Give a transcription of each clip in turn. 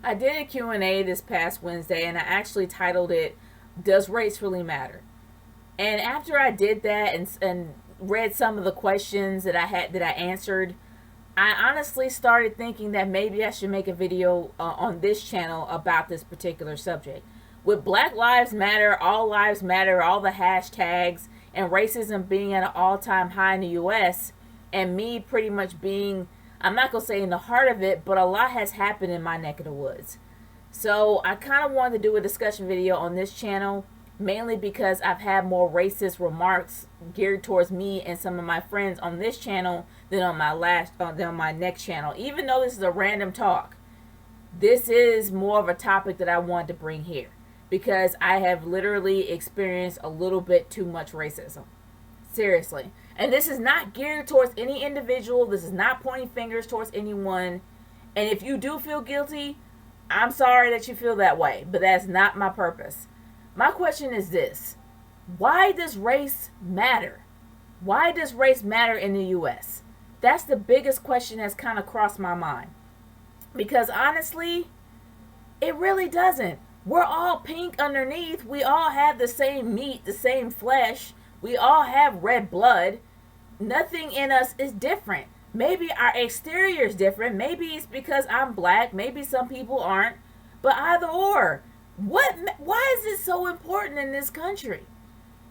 I did a Q&A this past Wednesday, and I actually titled it, Does Race Really Matter? And after I did that and read some of the questions that I answered, I honestly started thinking that maybe I should make a video on this channel about this particular subject. With Black Lives Matter, All Lives Matter, all the hashtags, and racism being at an all-time high in the US, and me pretty much being, I'm not going to say in the heart of it, but a lot has happened in my neck of the woods. So I kind of wanted to do a discussion video on this channel, mainly because I've had more racist remarks geared towards me and some of my friends on this channel than on my next channel. Even though this is a random talk, this is more of a topic that I wanted to bring here because I have literally experienced a little bit too much racism. Seriously. And this is not geared towards any individual. This is not pointing fingers towards anyone. And if you do feel guilty, I'm sorry that you feel that way, but that's not my purpose. My question is this: why does race matter? Why does race matter in the US? That's the biggest question that's kind of crossed my mind. Because honestly, it really doesn't. We're all pink underneath. We all have the same meat, the same flesh. We all have red blood. Nothing in us is different. Maybe our exterior is different. Maybe it's because I'm black. Maybe some people aren't. But either or, why is it so important in this country?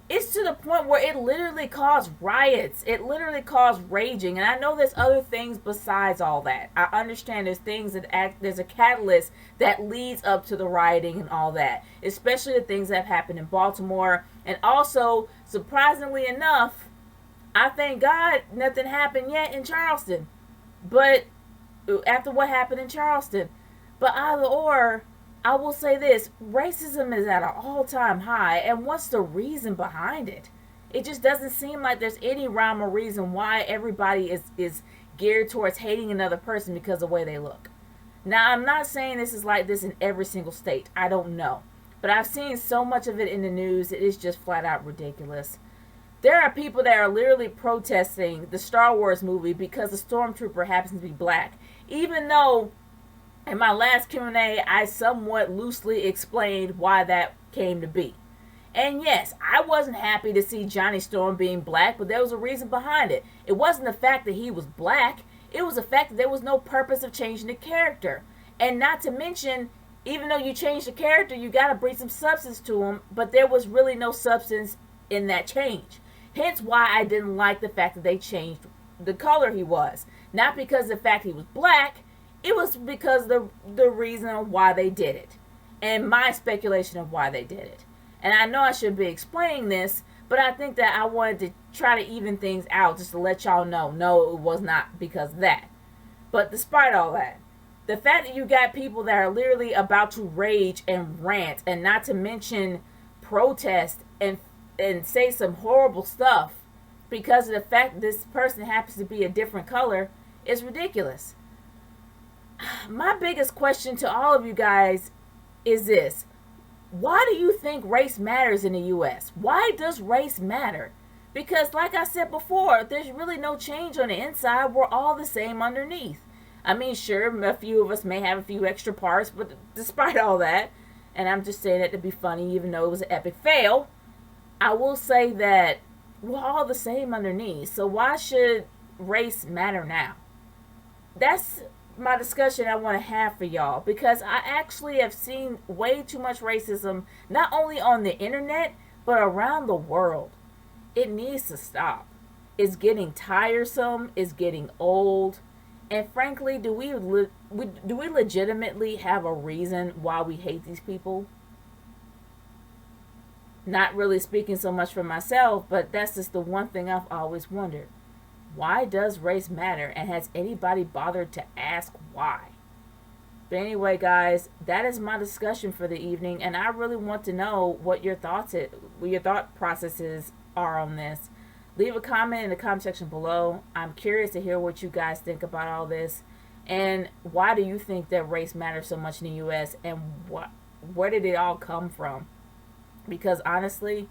It's to the point where it literally caused riots. It literally caused raging. And I know there's other things besides all that. I understand there's a catalyst that leads up to the rioting and all that. Especially the things that have happened in Baltimore. And also, surprisingly enough, I thank God nothing happened yet in Charleston. But after what happened in Charleston. But either or, I will say this: racism is at an all-time high, and what's the reason behind it? It just doesn't seem like there's any rhyme or reason why everybody is geared towards hating another person because of the way they look. Now, I'm not saying this is like this in every single state. I don't know. But I've seen so much of it in the news, it is just flat out ridiculous. There are people that are literally protesting the Star Wars movie because the stormtrooper happens to be black. Even though in my last Q&A, I somewhat loosely explained why that came to be. And yes, I wasn't happy to see Johnny Storm being black, but there was a reason behind it. It wasn't the fact that he was black. It was the fact that there was no purpose of changing the character. And not to mention, even though you changed the character, you got to bring some substance to him, but there was really no substance in that change. Hence why I didn't like the fact that they changed the color he was. Not because of the fact he was black, it was because the reason why they did it. And my speculation of why they did it. And I know I should be explaining this, but I think that I wanted to try to even things out just to let y'all know. No, it was not because of that. But despite all that, the fact that you got people that are literally about to rage and rant, and not to mention protest and say some horrible stuff because of the fact that this person happens to be a different color is ridiculous. My biggest question to all of you guys is this: why do you think race matters in the US? Why does race matter? Because like I said before, there's really no change on the inside. We're all the same underneath. I mean, sure, a few of us may have a few extra parts, but despite all that, and I'm just saying that to be funny even though it was an epic fail, I will say that we're all the same underneath. So why should race matter now? That's my discussion I want to have for y'all, because I actually have seen way too much racism, not only on the internet but around the world. It needs to stop. It's getting tiresome, it's getting old, and frankly, do we legitimately have a reason why we hate these people? Not really speaking so much for myself, but that's just the one thing I've always wondered. Why does race matter? And has anybody bothered to ask why? But anyway, guys, that is my discussion for the evening, and I really want to know what your thought processes are on this. Leave a comment in the comment section below. I'm curious to hear what you guys think about all this, and why do you think that race matters so much in the U.S. and where did it all come from? Because honestly,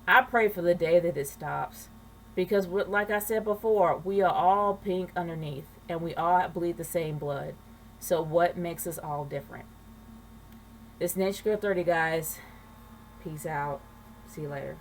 I pray for the day that it stops. Because like I said before, we are all pink underneath, and we all bleed the same blood. So what makes us all different? This Niche Girl 30, guys. Peace out. See you later.